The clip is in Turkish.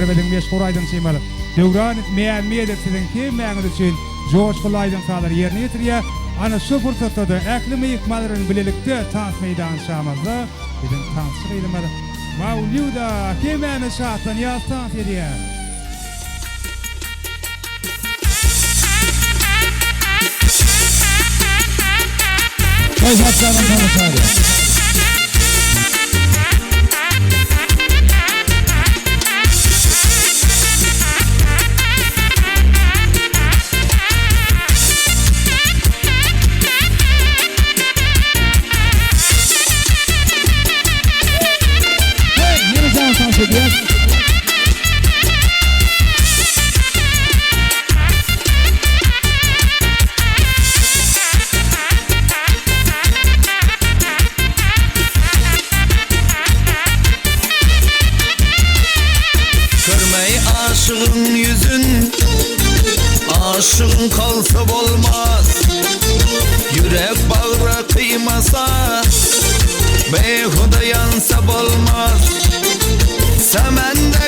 Benim meşhur aydın seymalı. Dövran etmeyen miyedip sizin kim meğeniz için coşkulu aydın sağlar yerini yetiriyor. Ana şu fırsatda da eklimi yıkmaların bilelikte tans meydan şamazda bizim tansı kıyılmadı. Mavluda kim meğeniz şahtan yaz tans ediyor. Kayfatlarına tanışardı. Görmey aşığın yüzün, aşığın kalsa olmaz. Yürek bağra kıymasa, behuda yansa olmaz. Semende